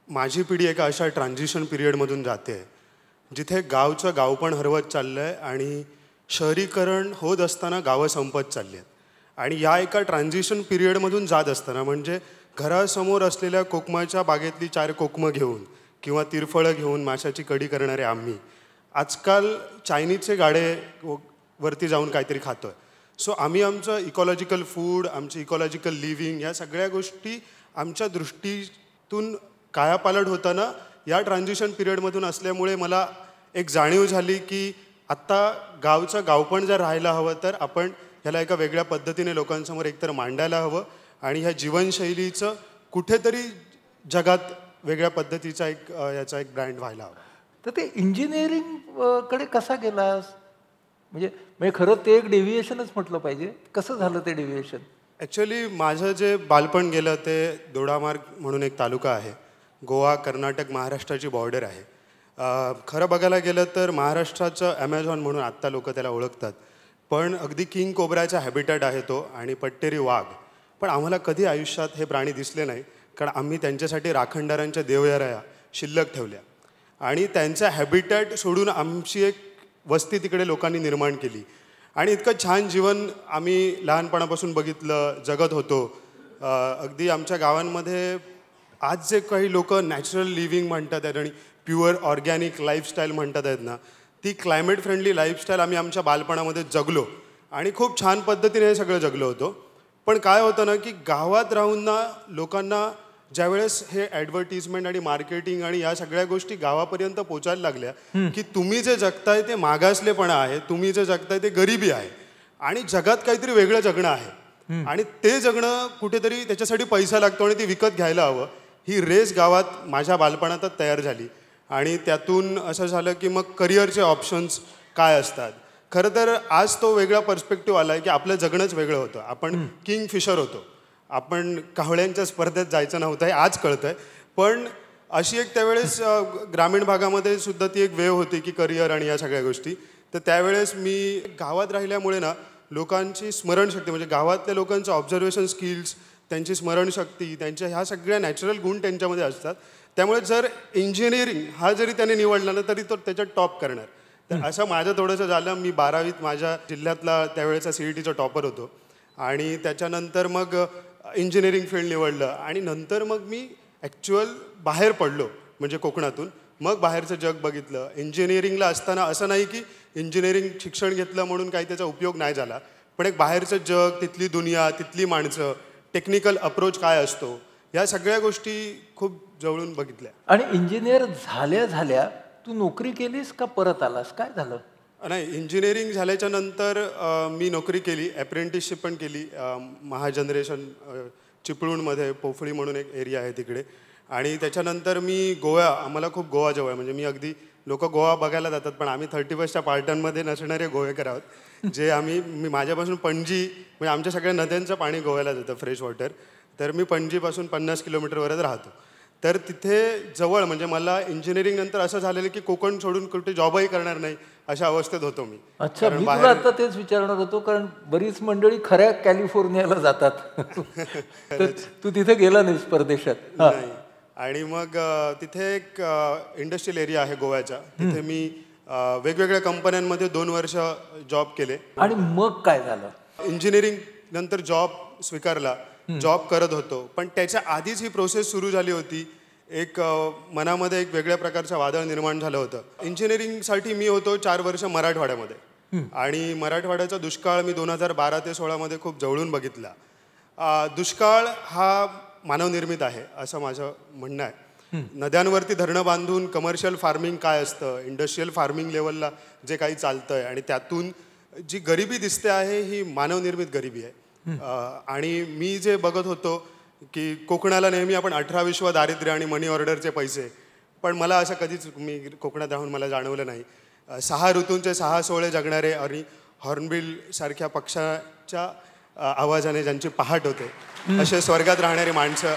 माझी पिढी एका अशा ट्रान्झिशन पिरियडमधून जाते आहे जिथे गावचं गावपण हरवत चाललं आहे आणि शहरीकरण होत असताना गावं संपत चालली आहेत. आणि या एका ट्रान्झिशन पिरियडमधून जात असताना म्हणजे घरासमोर असलेल्या कोकमाच्या बागेतली 4 कोकमं घेऊन किंवा तिरफळं घेऊन माशाची कढी करणारे आम्ही आजकाल चायनीजचे गाडे वरती जाऊन काहीतरी खातो आहे. सो आम्ही आमचं इकॉलॉजिकल फूड, आमची इकॉलॉजिकल लिव्हिंग या सगळ्या गोष्टी आमच्या दृष्टीतून कायापालट होताना या ट्रान्झिशन पिरियडमधून असल्यामुळे मला एक जाणीव झाली की आत्ता गावचं गावपण जर राहायला हवं तर आपण ह्याला एका वेगळ्या पद्धतीने लोकांसमोर एकतर मांडायला हवं आणि ह्या जीवनशैलीचं कुठेतरी जगात वेगळ्या पद्धतीचा याचा एक ब्रँड व्हायला हवा. तर ते इंजिनिअरिंगकडे कसा गेलास? म्हणजे खरं ते एक डेव्हिएशनच म्हटलं पाहिजे. कसं झालं ते डेव्हिएशन? ॲक्च्युली माझं जे बालपण गेलं ते दोडामार्ग म्हणून एक तालुका आहे. गोवा, कर्नाटक, महाराष्ट्राची बॉर्डर आहे. खरं बघायला गेलं तर महाराष्ट्राचं ॲमेझॉन म्हणून आत्ता लोक त्याला ओळखतात, पण अगदी किंग कोब्राचा हॅबिटॅट आहे तो आणि पट्टेरी वाघ. पण आम्हाला कधी आयुष्यात हे प्राणी दिसले नाही कारण आम्ही त्यांच्यासाठी राखणदारांच्या देवयाऱ्या शिल्लक ठेवल्या आणि त्यांचा हॅबिटॅट सोडून आमची एक वस्ती तिकडे लोकांनी निर्माण केली आणि इतकं छान जीवन आम्ही लहानपणापासून बघितलं, जगत होतो. अगदी आमच्या गावांमध्ये आज जे काही लोक नॅचरल लिव्हिंग म्हणतात आहेत आणि प्युअर ऑर्गॅनिक लाईफस्टाईल म्हणतात आहेत ना, ती क्लायमेट फ्रेंडली लाईफस्टाईल आम्ही आमच्या बालपणामध्ये जगलो आणि खूप छान पद्धतीने हे सगळं जगलो होतो. पण काय होतं ना की गावात राहून ना लोकांना ज्यावेळेस हे ॲडव्हर्टिजमेंट आणि मार्केटिंग आणि या सगळ्या गोष्टी गावापर्यंत पोचायला लागल्या की तुम्ही जे जगताय ते मागासलेपणा आहे, तुम्ही जे जगताय ते गरिबी आहे आणि जगात काहीतरी वेगळं जगणं आहे आणि ते जगणं कुठेतरी त्याच्यासाठी पैसा लागतो आणि ते विकत घ्यायला हवं. ही रेस गावात माझ्या बालपणातच तयार झाली आणि त्यातून असं झालं की मग करिअरचे ऑप्शन्स काय असतात. खरं तर आज तो वेगळा पर्स्पेक्टिव्ह आला आहे की आपलं जगणंच वेगळं होतं. आपण किंग फिशर होतो, आपण कावळ्यांच्या स्पर्धेत जायचं नव्हतं हे आज कळतं आहे. पण अशी एक त्यावेळेस ग्रामीण भागामध्ये सुद्धा ती एक वेव होती की करिअर आणि या सगळ्या गोष्टी. तर त्यावेळेस मी गावात राहिल्यामुळे ना लोकांची स्मरणशक्ती म्हणजे गावातल्या लोकांचं ऑब्झर्वेशन स्किल्स, त्यांची स्मरणशक्ती, त्यांच्या ह्या सगळ्या नॅचरल गुण त्यांच्यामध्ये असतात. त्यामुळे जर इंजिनिअरिंग हा जरी त्याने निवडला ना तरी तो त्याच्यात टॉप करणार. तर असं माझं थोडंसं झालं. मी 12वीत माझ्या जिल्ह्यातला त्यावेळेचा CETचा टॉपर होतो आणि त्याच्यानंतर मग इंजिनिअरिंग फील्ड निवडलं आणि नंतर मग मी ॲक्च्युअल बाहेर पडलो म्हणजे कोकणातून. मग बाहेरचं जग बघितलं. इंजिनिअरिंगला असताना असं नाही की इंजिनिअरिंग शिक्षण घेतलं म्हणून काही त्याचा उपयोग नाही झाला, पण एक बाहेरचं जग, तिथली दुनिया, तिथली माणसं, टेक्निकल अप्रोच काय असतो, या सगळ्या गोष्टी खूप जवळून बघितल्या. आणि इंजिनियर झाल्या तू नोकरी केलीस का परत आलास? काय झालं? नाही, इंजिनिअरिंग झाल्याच्या नंतर मी नोकरी केली, अप्रेंटिसशिप पण केली महाजनरेशन चिपळूणमध्ये, पोफळी म्हणून एक एरिया आहे तिकडे. आणि त्याच्यानंतर मी आम्हाला खूप गोवा जवळ आहे. म्हणजे मी अगदी लोक गोवा बघायला जातात पण आम्ही 31च्या पार्ट्यांमध्ये नसणारे गोवेकर आहोत. जे मी माझ्यापासून पणजी म्हणजे आमच्या सगळ्या नद्यांचं पाणी गोव्याला जातं, फ्रेश वॉटर. तर मी पणजीपासून 50 किलोमीटरवरच राहतो. तर तिथे जवळ म्हणजे मला इंजिनिअरिंग नंतर असं झालेलं की कोकण सोडून कुठे जॉबही करणार नाही अशा अवस्थेत होतो मी. अच्छा, मी तुला आता तेच विचारणार होतो कारण बरीच मंडळी खऱ्या कॅलिफोर्नियाला जातात. तर तू तिथे गेला नाहीस परदेशात? नाही. आणि मग तिथे एक इंडस्ट्रियल एरिया आहे गोव्याचा, तिथे मी वेगवेगळ्या कंपन्यांमध्ये 2 वर्ष जॉब केले. आणि मग काय झालं? इंजिनिअरिंग नंतर जॉब स्वीकारला, जॉब करत होतो. पण त्याच्या आधीच ही प्रोसेस सुरू झाली होती. एक मनामध्ये एक वेगळ्या प्रकारचं वादळ निर्माण झालं होतं. इंजिनिअरिंगसाठी मी होतो 4 वर्ष मराठवाड्यामध्ये आणि मराठवाड्याचा दुष्काळ मी 2012 ते 16 मध्ये खूप जवळून बघितला. दुष्काळ हा मानवनिर्मित आहे असं माझं म्हणणं आहे. नद्यांवरती धरणं बांधून कमर्शियल फार्मिंग काय असतं, इंडस्ट्रीयल फार्मिंग लेवलला जे काही चालतं आहे आणि त्यातून जी गरिबी दिसते आहे ही मानवनिर्मित गरिबी आहे. आणि मी जे बघत होतो की कोकणाला नेहमी आपण 18 विश्व दारिद्र्य आणि मनी ऑर्डरचे पैसे, पण मला असं कधीच मी कोकणात राहून मला जाणवलं नाही. 6 ऋतूंचे 6 सोहळे जगणारे आणि हॉर्नबिल सारख्या पक्षाच्या आवाजाने ज्यांची पहाट होते असे स्वर्गात राहणारी माणसं,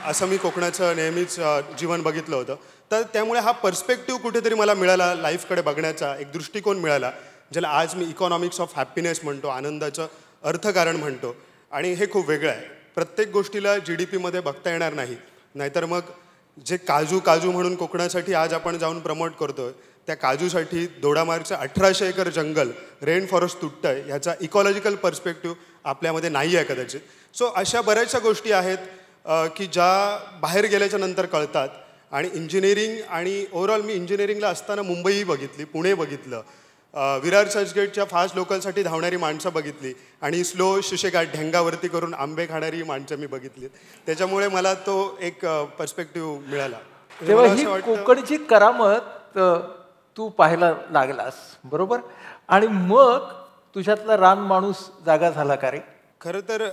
असं मी कोकणाचं नेहमीच जीवन बघितलं होतं. तर त्यामुळे हा पर्स्पेक्टिव्ह कुठेतरी मला मिळाला, लाईफकडे बघण्याचा एक दृष्टिकोन मिळाला, ज्याला आज मी इकॉनॉमिक्स ऑफ हॅपीनेस म्हणतो, आनंदाचं अर्थकारण म्हणतो. आणि हे खूप वेगळं आहे. प्रत्येक गोष्टीला GDPमध्ये बघता येणार नाही, नाहीतर मग जे काजू काजू म्हणून कोकणासाठी आज आपण जाऊन प्रमोट करतोय, त्या काजूसाठी दोडामार्गचं 1800 एकर जंगल रेन फॉरेस्ट तुटतं आहे, ह्याचा इकॉलॉजिकल पर्स्पेक्टिव्ह आपल्यामध्ये नाही आहे कदाचित. सो अशा बऱ्याचशा गोष्टी आहेत की ज्या बाहेर गेल्याच्या नंतर कळतात. आणि इंजिनिअरिंग आणि ओव्हरऑल मी इंजिनिअरिंगला असताना मुंबईही बघितली, पुणे बघितलं, विरार चर्चगेटच्या फास्ट लोकलसाठी धावणारी माणसं बघितली आणि स्लो शुशेगाट ढेंगावरती करून आंबे खाणारी माणसं मी बघितली. त्याच्यामुळे मला तो एक पर्स्पेक्टिव्ह मिळाला. तेव्हा ही कोकणची करामत तू पाहायला लागलास, बरोबर? आणि मग तुझ्यातला रान माणूस जागा झाला का रे? खरं तर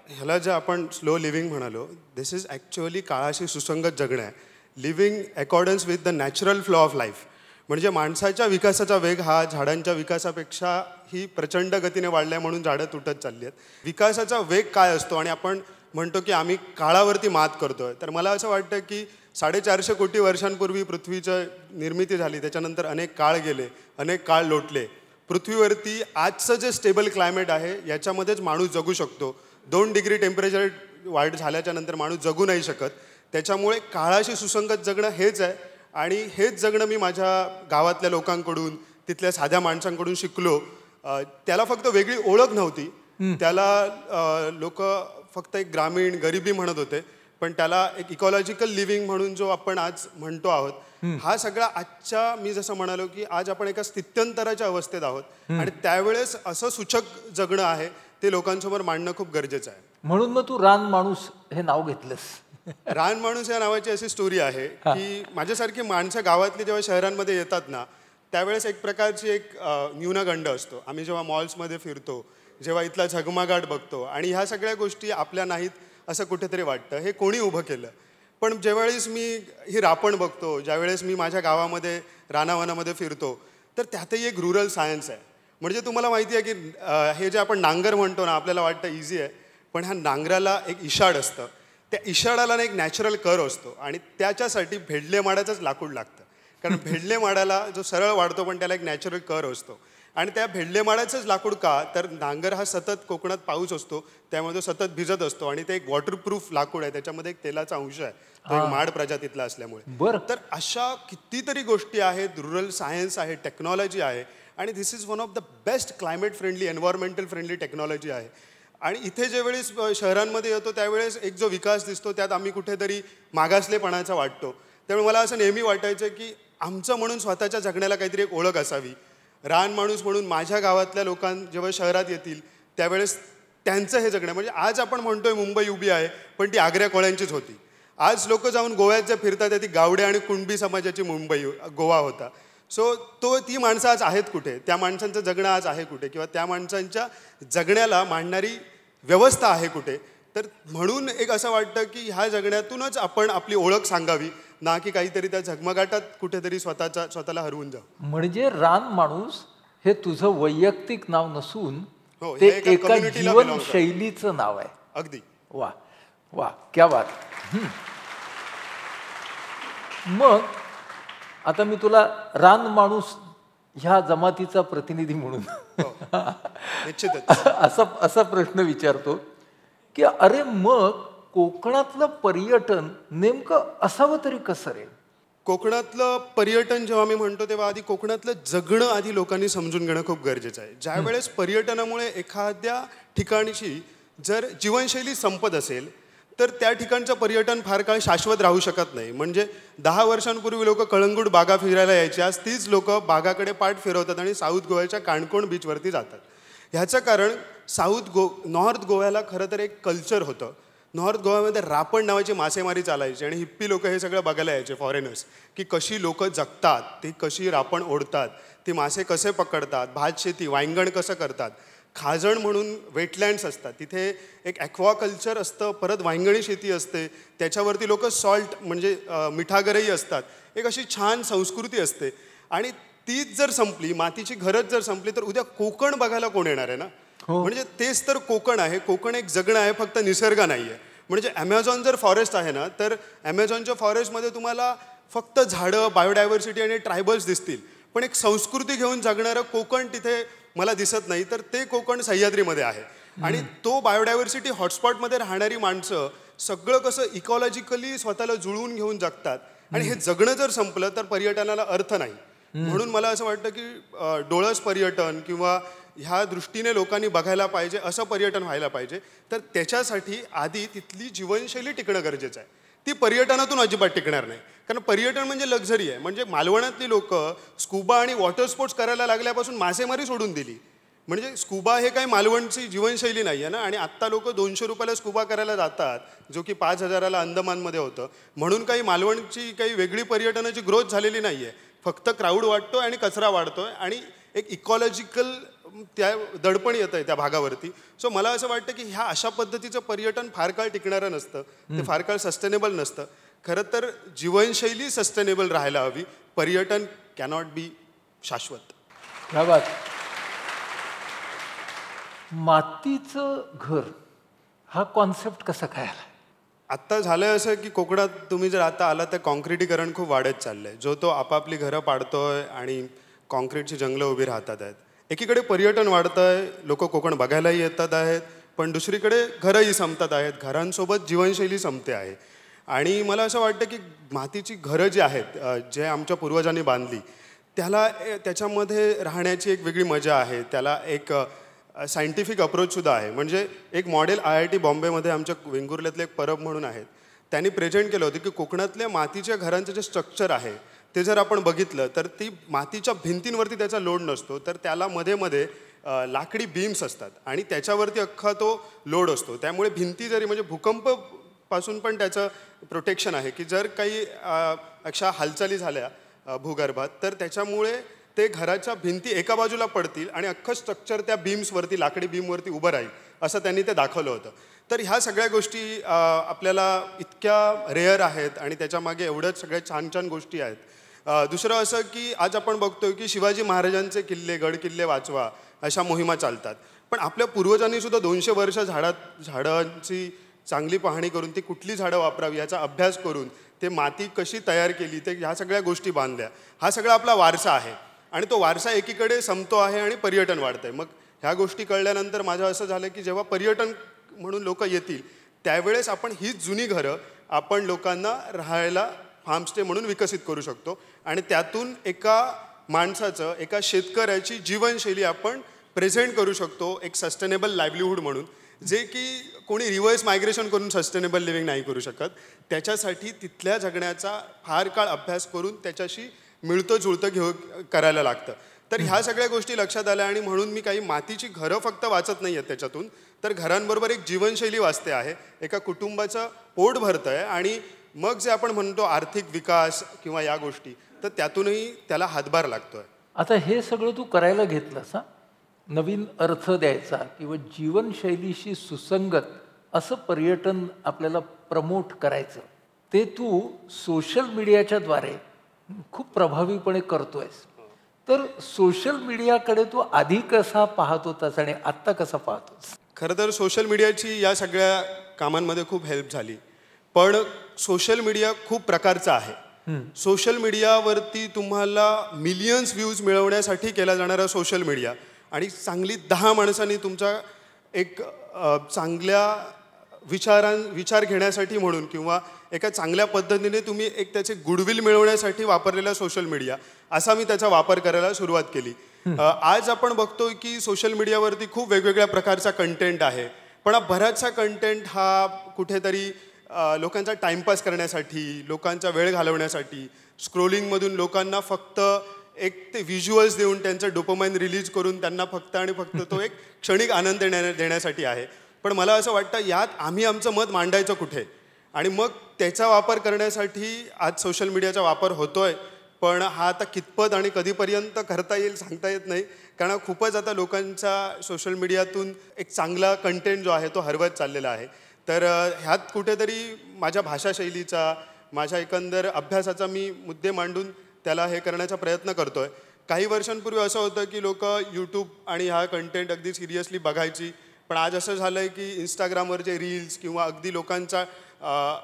ह्याला जे आपण स्लो लिव्हिंग म्हणालो, दिस इज ॲक्च्युअली काळाशी सुसंगत जगणं आहे. Living accordance with the natural flow of life. म्हणजे माणसाच्या विकासाचा वेग हा झाडांच्या विकासापेक्षा ही प्रचंड गतीने वाढलाय म्हणून झाडं तुटत चालली आहेत. विकासाचा वेग काय असतो आणि आपण म्हणतो की आम्ही काळावरती मात करतोय, तर मला असं वाटतं की 450 कोटी वर्षांपूर्वी पृथ्वीचं निर्मिती झाली, त्याच्यानंतर अनेक काळ गेले, अनेक काळ लोटले. पृथ्वीवरती आजचं जे स्टेबल क्लायमेट आहे याच्यामध्येच माणूस जगू शकतो. 2 डिग्री टेम्परेचर वाढ झाल्याच्या नंतर माणूस जगू नाही शकत. त्याच्यामुळे काळाशी सुसंगत जगणं हेच आहे आणि हेच जगणं मी माझ्या गावातल्या लोकांकडून, तिथल्या साध्या माणसांकडून शिकलो. त्याला फक्त वेगळी ओळख नव्हती, त्याला लोक फक्त एक ग्रामीण गरिबी म्हणत होते, पण त्याला एक इकॉलॉजिकल लिव्हिंग म्हणून जो आपण आज म्हणतो आहोत, हा सगळा आजच्या, मी जसं म्हणालो की आज आपण एका स्थित्यंतराच्या अवस्थेत आहोत आणि त्यावेळेस असं सूचक जगणं आहे ते लोकांसमोर मांडणं खूप गरजेचं आहे. म्हणून मग तू रान माणूस हे नाव घेतलंस. रान माणूस या नावाची अशी स्टोरी आहे की माझ्यासारखी माणसं गावातली जेव्हा शहरांमध्ये येतात ना, त्यावेळेस एक प्रकारची एक न्यूनगंड असतो. आम्ही जेव्हा मॉल्समध्ये फिरतो, जेव्हा इथला झगमगाट बघतो आणि ह्या सगळ्या गोष्टी आपल्या नाहीत असं कुठेतरी वाटतं, हे कोणी उभं केलं. पण ज्यावेळेस मी ही रापण बघतो, ज्यावेळेस मी माझ्या गावामध्ये रानावनामध्ये फिरतो, तर त्यातही एक रुरल सायन्स आहे. म्हणजे तुम्हाला माहिती आहे की हे जे आपण नांगर म्हणतो ना, आपल्याला वाटतं इझी आहे, पण ह्या नांगराला एक इशाड असतं. त्या इशाडाला ना एक नॅचरल कर असतो आणि त्याच्यासाठी भेडले माडाचंच लाकूड लागतं. कारण भेडले माडाला जो सरळ वाढतो पण त्याला एक नॅचरल कर असतो आणि त्या भेडले माडाचंच लाकूड का, तर नांगर हा सतत कोकणात पाऊस असतो, त्यामुळे तो सतत भिजत असतो आणि ते एक वॉटरप्रूफ लाकूड आहे, त्याच्यामध्ये एक तेलाचा अंश आहे, तो एक माड प्रजातीतला असल्यामुळे. तर अशा कितीतरी गोष्टी आहेत, रुरल सायन्स आहे, टेक्नॉलॉजी आहे आणि this is one of the best climate friendly, environmental friendly technology आहे. आणि इथे ज्यावेळेस शहरांमध्ये येतो त्यावेळेस एक जो विकास दिसतो त्यात आम्ही कुठेतरी मागासलेपणाचा वाटतो. त्यामुळे मला असं नेहमी वाटायचं की आमचं म्हणून स्वतःच्या जगण्याला काहीतरी एक ओळख असावी. रान माणूस म्हणून माझ्या गावातल्या लोकांना जेव्हा शहरात येतील त्यावेळेस त्यांचं हे जगणं, म्हणजे आज आपण म्हणतोय मुंबई उभी आहे, पण ती आग्र्या कोळ्यांचीच होती. आज लोक जाऊन गोव्यात जे फिरतात ती गावडे आणि कुणबी समाजाची मुंबई गोवा होता. सो ती माणसं आज आहेत कुठे, त्या माणसांचं जगणं आज आहे कुठे, किंवा त्या माणसांच्या जगण्याला मांडणारी व्यवस्था आहे कुठे. तर म्हणून एक असं वाटतं की ह्या जगण्यातूनच आपण आपली ओळख सांगावी, ना की काहीतरी त्या झगमगाटात कुठेतरी स्वतःला हरवून जाऊ. म्हणजे रान माणूस हे तुझं वैयक्तिक नाव नसून ते एका जीवनशैलीचं नाव आहे. अगदी. वा वा, क्या बात. मग आता मी तुला रान माणूस ह्या जमातीचा प्रतिनिधी म्हणून असा प्रश्न विचारतो की अरे मग कोकणातलं पर्यटन नेमकं असावं तरी कसं रे? कोकणातलं पर्यटन जेव्हा मी म्हणतो तेव्हा आधी कोकणातलं जगणं आधी लोकांनी समजून घेणं खूप गरजेचं आहे. ज्यावेळेस पर्यटनामुळे एखाद्या ठिकाणची जर जीवनशैली संपत असेल तर त्या ठिकाणचं पर्यटन फार काळ शाश्वत राहू शकत नाही. म्हणजे 10 वर्षांपूर्वी लोक कळंगूट बागा फिरायला यायचे, आज तीच लोक बागाकडे पाठ फिरवतात आणि साऊथ गोव्याच्या काणकोण बीचवरती जातात. ह्याचं कारण नॉर्थ गोव्याला खरं तर एक कल्चर होतं. नॉर्थ गोव्यामध्ये रापण नावाची मासेमारी चालायची आणि हिप्पी लोक हे सगळं बघायला यायचे, फॉरेनर्स, की कशी लोक जगतात, ती कशी रापण ओढतात, ती मासे कसे पकडतात, भात शेती, वांगण कसं करतात. खाजण म्हणून वेटलँड्स असतात, तिथे एक ॲक्वाकल्चर असतं, परत वांगणी शेती असते, त्याच्यावरती लोक सॉल्ट म्हणजे मिठागरही असतात. एक अशी छान संस्कृती असते आणि तीच जर संपली, मातीची घरच जर संपली, तर उद्या कोकण बघायला कोण येणार आहे ना. म्हणजे तेच तर कोकण आहे. कोकण एक जगणं आहे, फक्त निसर्ग नाही आहे. म्हणजे ॲमेझॉन जर फॉरेस्ट आहे ना, तर ॲमेझॉनच्या फॉरेस्टमध्ये तुम्हाला फक्त झाडं, बायोडायव्हर्सिटी आणि ट्रायबल्स दिसतील, पण एक संस्कृती घेऊन जगणारं कोकण तिथे मला दिसत नाही. तर ते कोकण सह्याद्रीमध्ये आहे आणि तो बायोडायव्हर्सिटी हॉटस्पॉटमध्ये राहणारी माणसं सगळं कसं इकॉलॉजिकली स्वतःला जुळवून घेऊन जगतात आणि हे जगणं जर संपलं तर पर्यटनाला अर्थ नाही. म्हणून मला असं वाटतं की डोळस पर्यटन किंवा ह्या दृष्टीने लोकांनी बघायला पाहिजे असं पर्यटन व्हायला पाहिजे. तर त्याच्यासाठी आधी तिथली जीवनशैली टिकणं गरजेचं आहे. ती पर्यटनातून अजिबात टिकणार नाही. कारण पर्यटन म्हणजे लक्झरी आहे. म्हणजे मालवणातली लोक स्कुबा आणि वॉटर स्पोर्ट्स करायला लागल्यापासून मासेमारी सोडून दिली. म्हणजे स्कुबा हे काही मालवणची जीवनशैली नाही आहे ना. आणि आत्ता लोक 200 रुपयाला स्कुबा करायला जातात, जो की 5,000ला अंदमानमध्ये होतं. म्हणून काही मालवणची काही वेगळी पर्यटनाची ग्रोथ झालेली नाही आहे. फक्त क्राऊड वाढतोय आणि कचरा वाढतोय आणि एक इकॉलॉजिकल त्या दडपण येतं आहे त्या भागावरती. सो मला असं वाटतं की ह्या अशा पद्धतीचं पर्यटन फार काळ टिकणारं नसतं, ते फार काळ सस्टेनेबल नसतं. खरं तर जीवनशैली सस्टेनेबल राहायला हवी. पर्यटन कॅनॉट बी शाश्वत. क्या बात. मातीचं घर हा कॉन्सेप्ट कसा काय आला? आत्ता झालं आहे असं की कोकणात तुम्ही जर आता आला तर कॉन्क्रिटीकरण खूप वाढत चाललं आहे. जो तो आपापली घरं पाडतोय आणि कॉन्क्रीटची जंगलं उभी राहतात आहेत. एकीकडे पर्यटन वाढतं आहे, लोक कोकण बघायलाही येतात आहेत, पण दुसरीकडे घरंही संपतात आहेत. घरांसोबत जीवनशैली संपते आहे. आणि मला असं वाटतं की मातीची घरं जी आहेत, जे आमच्या पूर्वजांनी बांधली, त्याच्यामध्ये राहण्याची एक वेगळी मजा आहे. त्याला एक सायंटिफिक अप्रोचसुद्धा आहे. म्हणजे एक मॉडेल IIT बॉम्बेमध्ये आमच्या वेंगुर्ल्यातले एक परब म्हणून आहेत, त्यांनी प्रेझेंट केलं होतं की कोकणातल्या मातीच्या घरांचं जे स्ट्रक्चर आहे ते जर आपण बघितलं तर ती मातीच्या भिंतींवरती त्याचा लोड नसतो, तर त्याला मध्ये मध्ये लाकडी बीम्स असतात आणि त्याच्यावरती अख्खा तो लोड असतो. त्यामुळे भिंती जरी म्हणजे भूकंपापासून पण त्याचं प्रोटेक्शन आहे की जर काही अशा हालचाली झाल्या भूगर्भात तर त्याच्यामुळे ते घराच्या भिंती एका बाजूला पडतील आणि अख्खं स्ट्रक्चर त्या बीम्सवरती, लाकडी बीमवरती उभं राहील, असं त्यांनी ते दाखवलं होतं. तर ह्या सगळ्या गोष्टी आपल्याला इतक्या रेअर आहेत आणि त्याच्यामागे एवढ्याच सगळ्या छान छान गोष्टी आहेत. दुसरं असं की आज आपण बघतोय की शिवाजी महाराजांचे किल्ले, गड किल्ले वाचवा अशा मोहिमा चालतात. पण आपल्या पूर्वजांनी सुद्धा 200 वर्ष झाडांची चांगली पाहणी करून ती कुठली झाडं वापरावी याचा अभ्यास करून ते माती कशी तयार केली, ते ह्या सगळ्या गोष्टी बांधल्या. हा सगळा आपला वारसा आहे आणि तो वारसा एकीकडे संपतो आहे आणि पर्यटन वाढतंय. मग ह्या गोष्टी कळल्यानंतर माझं असं झालं की जेव्हा पर्यटन म्हणून लोक येतील त्यावेळेस आपण हीच जुनी घरं आपण लोकांना राहायला फार्मस्टे म्हणून विकसित करू शकतो आणि त्यातून एका माणसाचं, एका शेतकऱ्याची जीवनशैली आपण प्रेझेंट करू शकतो एक सस्टेनेबल लाईव्हलीहूड म्हणून, जे की कोणी रिव्हर्स मायग्रेशन करून सस्टेनेबल लिव्हिंग नाही करू शकत. त्याच्यासाठी तिथल्या जगण्याचा फार काळ अभ्यास करून त्याच्याशी मिळतं जुळतं करायला लागतं. तर ह्या सगळ्या गोष्टी लक्षात आल्या आणि म्हणून मी काही मातीची घरं फक्त वाचत नाही आहेत त्याच्यातून, तर घरांबरोबर एक जीवनशैली वाचते आहे, एका कुटुंबाचं पोट भरतं आहे आणि मग जे आपण म्हणतो आर्थिक विकास किंवा या गोष्टी, तर त्यातूनही त्याला हातभार लागतोय. आता हे सगळं तू करायला घेतलंस, नवीन अर्थ द्यायचा किंवा जीवनशैलीशी सुसंगत असं पर्यटन आपल्याला प्रमोट करायचं, ते तू सोशल मीडियाच्या द्वारे खूप प्रभावीपणे करतोयस. तर सोशल मीडियाकडे तू आधी कसा पाहत होतास आणि आत्ता कसा पाहतोस? खरं तर सोशल मीडियाची या सगळ्या कामांमध्ये खूप हेल्प झाली. पण सोशल मीडिया खूप प्रकारचा आहे. सोशल मीडियावरती तुम्हाला मिलियन्स व्ह्यूज मिळवण्यासाठी केला जाणारा सोशल मीडिया आणि चांगली 10 माणसांनी तुमचा एक चांगल्या विचार घेण्यासाठी म्हणून किंवा एका चांगल्या पद्धतीने तुम्ही एक त्याचे गुडविल मिळवण्यासाठी वापरलेला सोशल मीडिया, असा मी त्याचा वापर करायला सुरुवात केली. आज आपण बघतोय की सोशल मीडियावरती खूप वेगवेगळ्या प्रकारचा कंटेंट आहे, पण बराचसा कंटेंट हा कुठेतरी लोकांचा टाईमपास करण्यासाठी, लोकांचा वेळ घालवण्यासाठी, स्क्रोलिंगमधून लोकांना फक्त एक ते व्हिज्युअल्स देऊन त्यांचं डोपामाइन रिलीज करून त्यांना फक्त आणि फक्त तो एक क्षणिक आनंद देण्यासाठी आहे. पण मला असं वाटतं यात आम्ही आमचं मत मांडायचं कुठे, आणि मग त्याचा वापर करण्यासाठी आज सोशल मीडियाचा वापर होतोय. पण हा आता कितपत आणि कधीपर्यंत करता येईल सांगता येत नाही, कारण खूपच आता लोकांचा सोशल मीडियातून एक चांगला कंटेंट जो आहे तो हरवत चाललेला आहे. तर ह्यात कुठेतरी माझ्या भाषाशैलीचा, माझ्या एकंदर अभ्यासाचा मी मुद्दे मांडून त्याला हे करण्याचा प्रयत्न करतोय. काही वर्षांपूर्वी असं होतं की लोक यूट्यूब आणि हा कंटेंट अगदी सिरियसली बघायची, पण आज असं झालं आहे की इंस्टाग्रामवर जे रील्स किंवा अगदी लोकांचा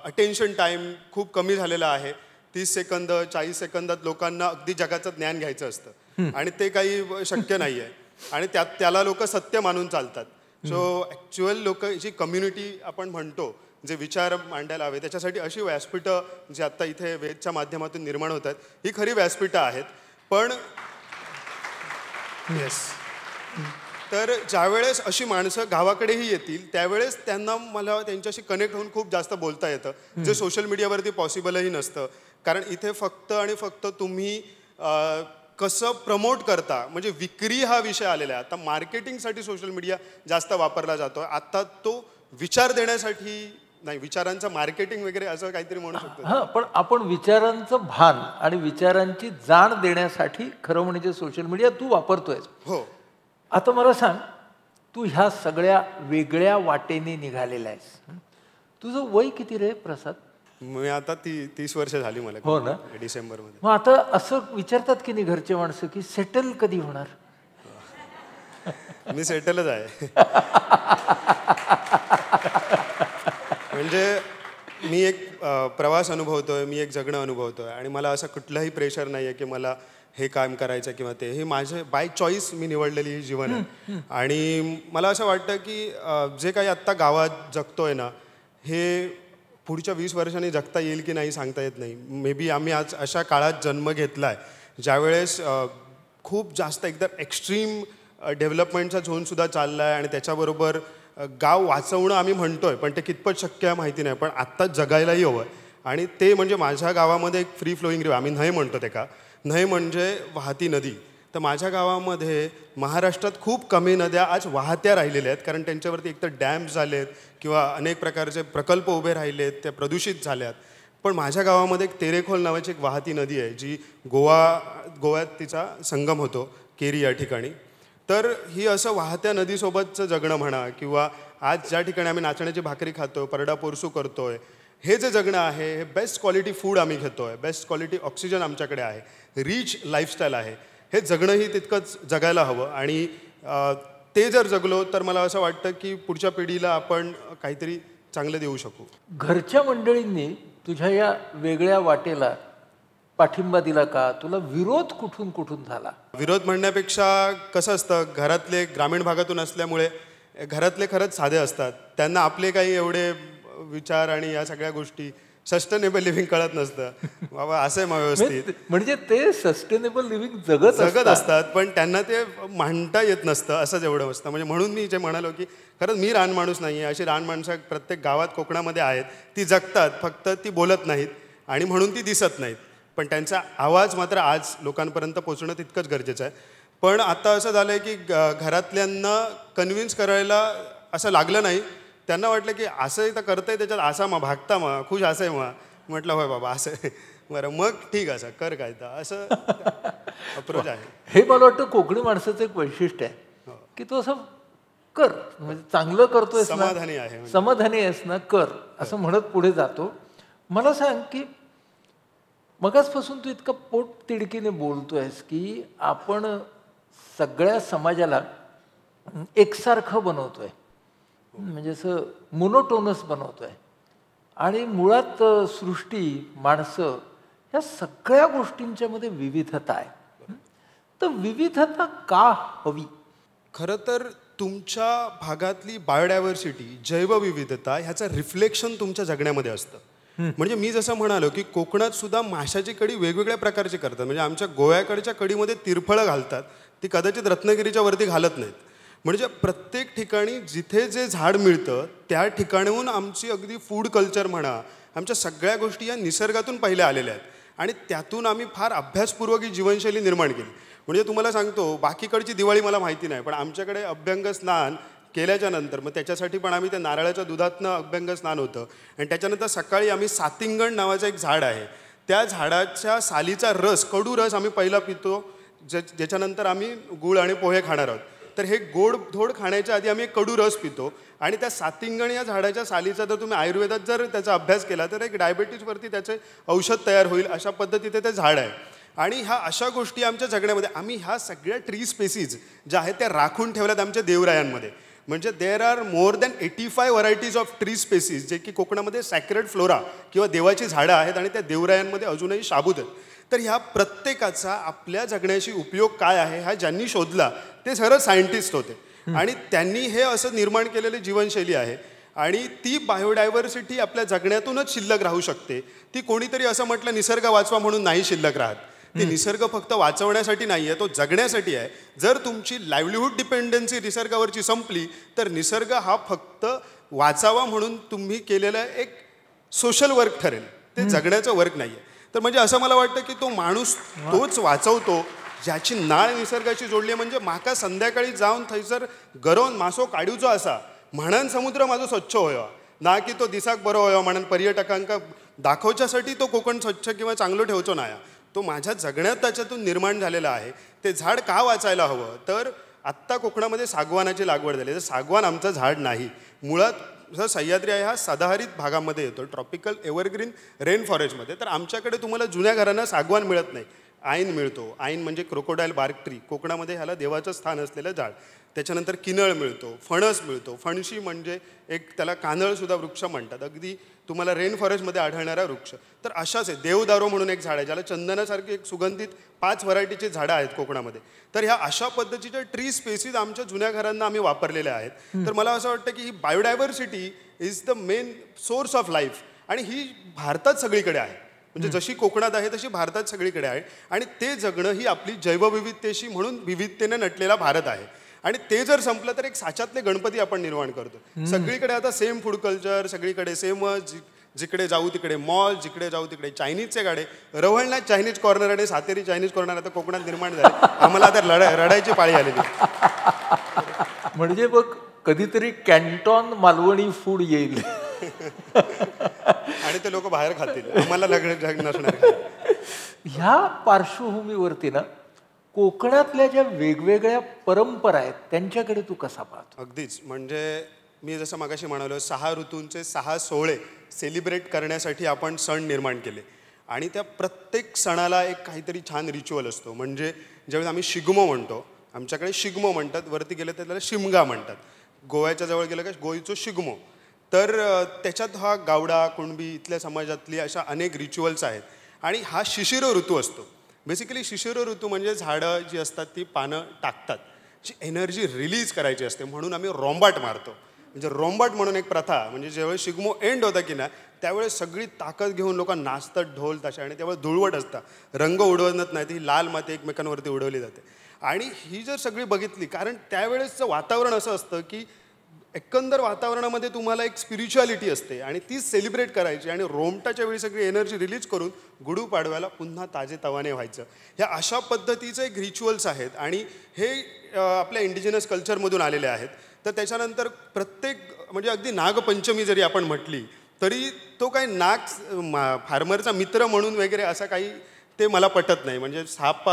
अटेन्शन टाईम खूप कमी झालेला आहे. 30 सेकंद 40 सेकंदात लोकांना अगदी जगाचं ज्ञान घ्यायचं असतं आणि ते काही शक्य नाही आहे आणि त्याला लोक सत्य मानून चालतात. सो ॲक्च्युअल लोक जी कम्युनिटी आपण म्हणतो जे विचार मांडायला हवे त्याच्यासाठी अशी व्यासपीठं जी आत्ता इथे वेदच्या माध्यमातून निर्माण होत आहेत ही खरी व्यासपीठं आहेत. पण येस, तर ज्यावेळेस अशी माणसं गावाकडेही येतील त्यावेळेस त्यांना मला त्यांच्याशी कनेक्ट होऊन खूप जास्त बोलता येतं, जे सोशल मीडियावरती पॉसिबलही नसतं. कारण इथे फक्त आणि फक्त तुम्ही कसं प्रमोट करता, म्हणजे विक्री हा विषय आलेला आहे. आता मार्केटिंगसाठी सोशल मीडिया जास्त वापरला जातो. आता तो विचार देण्यासाठी नाही, विचारांचं मार्केटिंग वगैरे असं काहीतरी म्हणू शकतो. हां, पण आपण विचारांचं भान आणि विचारांची जाण देण्यासाठी खरं म्हणजे सोशल मीडिया तू वापरतोयस. हो. आता मला सांग, तू ह्या सगळ्या वेगळ्या वाटेने निघालेला आहेस. तुझं वय किती रे प्रसाद? मी आता 30 वर्ष झाली मला. हो ना. डिसेंबरमध्ये. मग आता असं विचारतात की नाही घरचे माणसं की सेटल कधी होणार? मी सेटलच आहे. म्हणजे मी एक प्रवास अनुभवतोय, मी एक जगणं अनुभवतोय आणि मला असं कुठलंही प्रेशर नाही आहे की मला हे काम करायचं किंवा ते. हे माझे बाय चॉईस मी निवडलेली ही जीवन आहे. आणि मला असं वाटतं की जे काही आत्ता गावात जगतोय ना, हे पुढच्या 20 वर्षांनी जगता येईल की नाही सांगता येत नाही. मे बी आम्ही आज अशा काळात जन्म घेतला आहे ज्यावेळेस खूप जास्त एकदम एक्स्ट्रीम डेव्हलपमेंटचा झोनसुद्धा चालला आहे आणि त्याच्याबरोबर गाव वाचवणं आम्ही म्हणतोय, पण ते कितपत शक्य आहे माहिती नाही. पण आत्ता जगायलाही हवं आहे. आणि ते म्हणजे माझ्या गावामध्ये एक फ्री फ्लोईंग रिव्हर, आम्ही न्हय म्हणतो ते का, न्हय म्हणजे वाहती नदी. तर माझ्या गावामध्ये महाराष्ट्रात खूप कमी नद्या आज वाहत्या राहिलेल्या आहेत, कारण त्यांच्यावरती एकतर डॅम्स झाले आहेत किंवा अनेक प्रकारचे प्रकल्प उभे राहिले आहेत, त्या प्रदूषित झाल्यात. पण माझ्या गावामध्ये एक तेरेखोल नावाची एक वाहती नदी आहे, जी गोव्यात तिचा संगम होतो, केरी या ठिकाणी. तर ही असं वाहत्या नदीसोबतचं जगणं म्हणा, किंवा आज ज्या ठिकाणी आम्ही नाचण्याची भाकरी खातो, परडा पोरसू करतोय, हे जे जगणं आहे हे बेस्ट क्वालिटी फूड आम्ही घेतोय, बेस्ट क्वालिटी ऑक्सिजन आमच्याकडे आहे, रिच लाईफस्टाईल आहे. हे जगणंही तितकंच जगायला हवं. आणि ते जर जगलो तर मला असं वाटतं की पुढच्या पिढीला आपण काहीतरी चांगलं देऊ शकू. घरच्या मंडळींनी तुझ्या या वेगळ्या वाटेला पाठिंबा दिला का? तुला विरोध कुठून कुठून झाला? विरोध म्हणण्यापेक्षा कसं असतं, घरातले ग्रामीण भागातून असल्यामुळे घरातले खरंच साधे असतात. त्यांना आपले काही एवढे विचार आणि या सगळ्या गोष्टी, सस्टेनेबल लिव्हिंग कळत नसतं. बाबा असं आहे मग व्यवस्थित, म्हणजे ते सस्टेनेबल लिव्हिंग जगत असतात, पण त्यांना ते मांडता येत नसतं, असंच एवढं असतं. म्हणजे म्हणून मी जे म्हणालो की खरंच मी रान माणूस नाही आहे. अशी रान माणसं प्रत्येक गावात कोकणामध्ये आहेत, ती जगतात, फक्त ती बोलत नाहीत आणि म्हणून ती दिसत नाहीत. पण त्यांचा आवाज मात्र आज लोकांपर्यंत पोचणं तितकंच गरजेचं आहे. पण आता असं झालं आहे की घरातल्यांना कन्व्हिन्स करायला असं लागलं नाही. त्यांना वाटलं की असं तर करतंय, त्याच्यात असा मग भागता मग खुश असं आहे. मग म्हटलं होय बाबा असं आहे, बरं मग ठीक असं कर काय तर, असं अप्रोच आहे. हे मला वाटतं कोकणी माणसाचं एक वैशिष्ट्य आहे की तो असं कर, म्हणजे चांगलं करतोय, समाधानी आहे, समाधानी आहेस ना, कर असं म्हणत पुढे जातो. मला सांग की मगाचपासून तू इतकं पोट तिडकीने बोलतोयस की आपण सगळ्या समाजाला एकसारखं बनवतोय, म्हणजे असं मोनोटोनस बनवतोय. आणि मुळात सृष्टी, माणसं, ह्या सगळ्या गोष्टींच्या मध्ये विविधता आहे. तर विविधता का हवी? खरं तर तुमच्या भागातली बायोडायव्हर्सिटी, जैवविविधता ह्याचं रिफ्लेक्शन तुमच्या जगण्यामध्ये असतं. म्हणजे मी जसं म्हणालो की कोकणात सुद्धा माशाची कढी वेगवेगळ्या प्रकारची करतात. म्हणजे आमच्या गोव्याकडच्या कढीमध्ये तिरफळं घालतात, ती कदाचित रत्नागिरीच्या वरती घालत नाहीत. म्हणजे प्रत्येक ठिकाणी जिथे जे झाड मिळतं त्या ठिकाणाहून आमची अगदी फूड कल्चर म्हणा, आमच्या सगळ्या गोष्टी या निसर्गातून पहिल्या आलेल्या आहेत. आणि त्यातून आम्ही फार अभ्यासपूर्वक ही जीवनशैली निर्माण केली. म्हणजे तुम्हाला सांगतो, बाकीकडची दिवाळी मला माहिती नाही, पण आमच्याकडे अभ्यंग स्नान केल्याच्या नंतर मग त्याच्यासाठी पण आम्ही त्या नारळाच्या दुधातनं अभ्यंग स्नान होतं. आणि त्याच्यानंतर सकाळी आम्ही सातिंगण नावाचं एक झाड आहे, त्या झाडाच्या सालीचा रस, कडू रस आम्ही पहिला पितो, ज्याच्यानंतर आम्ही गूळ आणि पोहे खाणार आहोत. तर हे गोड धोड खाण्याच्या आधी आम्ही एक कडू रस पितो. आणि त्या सातिंगण या झाडाच्या सालीचा जर तुम्ही आयुर्वेदात जर त्याचा अभ्यास केला तर एक डायबेटीजवरती त्याचे औषध तयार होईल, अशा पद्धतीने ते झाड आहे. आणि ह्या अशा गोष्टी आमच्या जगण्यामध्ये, आम्ही ह्या सगळ्या ट्री स्पेसीज ज्या आहेत त्या राखून ठेवल्यात आमच्या देवरायांमध्ये. म्हणजे there are more than 85 varieties of tree species, जे की कोकणामध्ये सॅक्रेड फ्लोरा किंवा देवाची झाडं आहेत आणि त्या देवरायांमध्ये अजूनही शाबूत आहेत. तर ह्या प्रत्येकाचा आपल्या जगण्याशी उपयोग काय आहे हा ज्यांनी शोधला ते सरळ सायंटिस्ट होते. आणि त्यांनी हे असं निर्माण केलेली जीवनशैली आहे. आणि ती बायोडायव्हर्सिटी आपल्या जगण्यातूनच शिल्लक राहू शकते. ती कोणीतरी असं म्हटलं निसर्ग वाचवा म्हणून नाही शिल्लक राहत. ते निसर्ग फक्त वाचवण्यासाठी नाही आहे, तो जगण्यासाठी आहे. जर तुमची लाईव्हलीहूड डिपेंडन्सी निसर्गावरची संपली तर निसर्ग हा फक्त वाचावा म्हणून तुम्ही केलेलं एक सोशल वर्क ठरेल, ते जगण्याचं वर्क नाही आहे. तर म्हणजे असं मला वाटतं की तो माणूस तोच वाचवतो ज्याची नाळ निसर्गाची जोडली आहे. म्हणजे म्हाका संध्याकाळी जाऊन थंयसर गरोवन मासो काडूचो आसा म्हणून समुद्र माझो स्वच्छ होयो ना की तो दिसाक बरो होयो म्हणून पर्यटकांका दाखवच्यासाठी तो कोकण स्वच्छ किंवा चांगलं ठेवचो नाही. तो माझ्या जगण्यात त्याच्यातून निर्माण झालेला आहे. ते झाड का वाचायला हवं तर आत्ता कोकणामध्ये सागवानाची लागवड झाली. तर सागवान आमचं झाड नाही, मुळात जर सह्याद्री आहे हा सदाहरित भागामध्ये येतो, ट्रॉपिकल एव्हरग्रीन रेन फॉरेस्टमध्ये. तर आमच्याकडे तुम्हाला जुन्या घरांना सागवान मिळत नाही, आईन मिळतो. आईन म्हणजे क्रोकोडाईल बार्क ट्री, कोकणामध्ये ह्याला देवाचं स्थान असलेलं झाड. त्याच्यानंतर किनळ मिळतो, फणस मिळतो. फणशी म्हणजे एक त्याला कानळसुद्धा वृक्ष म्हणतात, अगदी तुम्हाला रेन फॉरेस्टमध्ये आढळणारा वृक्ष. तर अशाच आहे देवदारो म्हणून एक झाड आहे ज्याला चंदनासारखी एक सुगंधित 5 व्हरायटीची झाडं आहेत कोकणामध्ये. तर ह्या अशा पद्धतीच्या ट्री स्पेसीज आमच्या जुन्या घरांना आम्ही वापरलेल्या आहेत. तर मला असं वाटतं की ही biodiversity is the main source of life आणि ही भारतात सगळीकडे आहे. म्हणजे जशी कोकणात आहे तशी भारतात सगळीकडे आहे. आणि ते जगणं ही आपली जैवविविधतेशी म्हणून विविधतेने नटलेला भारत आहे. आणि ते जर संपलं तर एक साच्यातले गणपती आपण निर्माण करतो. सगळीकडे आता सेम फूड कल्चर, सगळीकडे सेमच, जिकडे जाऊ तिकडे मॉल, जिकडे जाऊ तिकडे चायनीजचे गाडे. रवळनाथ चायनीज कॉर्नर आणि सातेरी चायनीज कॉर्नर आता कोकणात निर्माण झाले. आम्हाला आता रडायची पाळी आलेली. म्हणजे बघ कधीतरी कॅन्टॉन मालवणी फूड येईल आणि ते लोक बाहेर खातील, आम्हाला लग्न नसणार. ह्या पार्श्वभूमीवरती ना कोकणातल्या ज्या वेगवेगळ्या परंपरा आहेत त्यांच्याकडे तू कसा पाहतो? अगदीच. म्हणजे मी जसं मगाशी म्हणालो 6 ऋतूंचे 6 सोहळे सेलिब्रेट करण्यासाठी आपण सण निर्माण केले. आणि त्या प्रत्येक सणाला एक काहीतरी छान रिच्युअल असतो. म्हणजे ज्यावेळेस आम्ही शिगमो म्हणतो, आमच्याकडे शिगमो म्हणतात, वरती गेलं तर त्याला शिमगा म्हणतात. गोव्याच्या जवळ गेलं का गोईचो शिगमो. तर त्याच्यात हा गावडा कुणबी इथल्या समाजातली अशा अनेक रिच्युअल्स आहेत. आणि हा शिशिर ऋतू असतो. बेसिकली शिशिर ऋतू म्हणजे झाडं जी असतात ती पानं टाकतात, जी एनर्जी रिलीज करायची असते म्हणून आम्ही रोंबाट मारतो. म्हणजे रोंबाट म्हणून एक प्रथा, म्हणजे ज्यावेळेस शिगमो एंड होता की नाही त्यावेळेस सगळी ताकद घेऊन लोक नाचतात ढोल ताशा, आणि त्यावेळेस धुळवट असतात, रंग उडवत नाही, ती लाल माती एकमेकांवरती उडवली जाते. आणि ही जर सगळी बघितली, कारण त्यावेळेसचं वातावरण असं असतं की एकंदर वातावरणामध्ये तुम्हाला एक स्पिरिच्युअलिटी असते आणि तीच सेलिब्रेट करायची. आणि रोमटाच्या वेळी सगळी एनर्जी रिलीज करून गुढीपाडव्याला पुन्हा ताजेतवाने व्हायचं. ह्या अशा पद्धतीचे एक रिच्युअल्स आहेत आणि हे आपल्या इंडिजिनस कल्चरमधून आलेले आहेत. तर त्याच्यानंतर प्रत्येक म्हणजे अगदी नागपंचमी जरी आपण म्हटली तरी तो काही फार्मरचा मित्र म्हणून वगैरे असा काही ते मला पटत नाही. म्हणजे साप